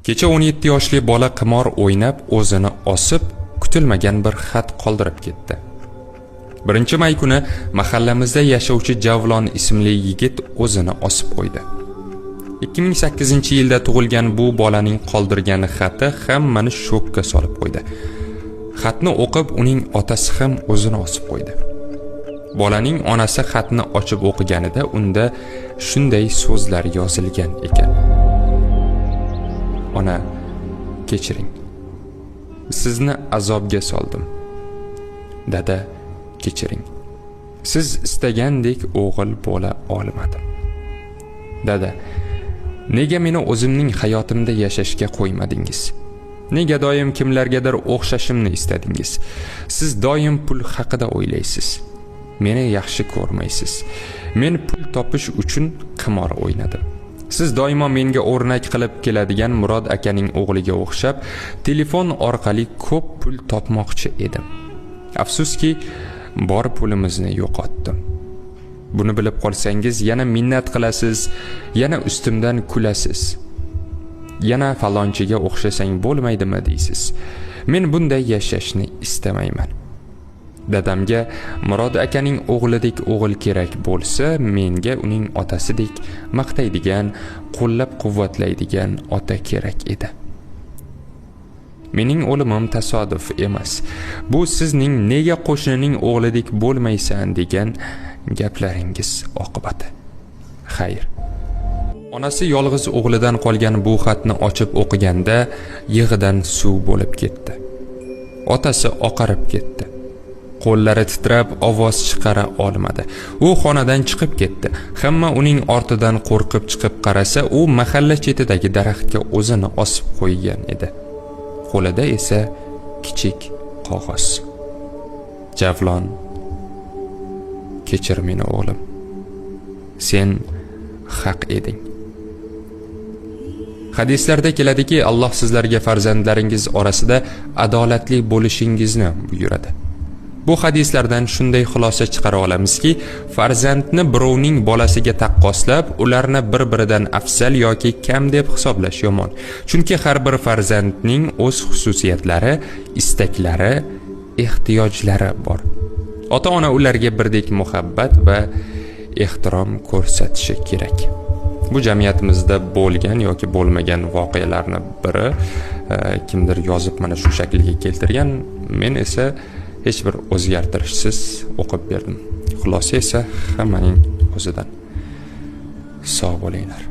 Kecha 17 yoshli bola qimor o'ynab o'zini osib, kutilmagan bir xat qoldirib ketdi. 1-may kuni mahallamizda yashovchi Javlon ismli yigit o'zini osib qo'ydi. 2008-yilda tug'ilgan bu bolaning qoldirgan xati hammani shokka solib qo'ydi. Xatni o'qib, uning otasi ham o'zini osib qo'ydi. Bolaning onasi xatni ochib o'qiganida unda shunday so'zlar yozilgan ekan. Ona, kechiring. Sizni azobga soldim. Dada, kechiring. Siz istagandek o'g'il bo'la olmadim. Dada, nega meni o'zimning hayotimda yashashga qo'ymadingiz? Nega doim kimlargadir o'xshashimni istadingiz? Siz doim pul haqida o'ylaysiz. Meni yaxshi ko'rmaysiz. Men pul topish uchun qimor o'ynadim. Siz doimo menga o'rnak qilib keladigan Murod akaning o'g'liga o'xshab, telefon orqali ko'p pul topmoqchi edim. Afsuski, bor pulimizni yo'qotdim. Buni bilib qolsangiz, yana minnat qilasiz, yana ustimdan kulasiz. Yana falonchiga o'xshasang bo'lmaydimi deysiz. Men bunday yashashni istamayman. Dadamga Murod akaning o'g'lidek o'g'il kerak bo'lsa, menga uning otasidek maqtaydigan, qo'llab-quvvatlaydigan ota kerak edi. Mening o'limim tasodif emas. Bu sizning nega qo'shnining o'g'lidek bo'lmaysan degan gaplaringiz oqibati. Xayr. Onasi yolg'iz o'g'lidan qolgan bu xatni ochib o'qiganda yig'idan suv bo'lib ketdi. Otasi oqarib ketdi. Qo'llari titrab, ovoz chiqara olmadi. U xonadan chiqib ketdi. Hamma uning ortidan qo'rqib chiqib qarasa, u mahalla chetidagi daraxtga o'zini osib qo'ygan edi. Qo'lida esa kichik qog'oz. Javlon, kechir meni o'g'lim. Sen haq eding. Hadislarda keladiki, Alloh sizlarga farzandlaringiz orasida adolatli bo'lishingizni buyuradi. Bu hadislardan shunday xulosa chiqara olamizki, farzandni birovning bolasiga taqqoslab, ularni bir-biridan afzal yoki kam deb hisoblash yomon. Chunki har bir farzandning o'z xususiyatlari, istaklari, ehtiyojlari bor. Ota-ona ularga birdek muhabbat va ehtirom ko'rsatishi kerak. Bu jamiyatimizda bo'lgan yoki bo'lmagan voqealarni biri kimdir yozib mana shu shaklga keltirgan, men esa hech bir o'zgartirishsiz o'qib berdim. Xulosa esa hammaning o'zidan. Sog' bo'linglar.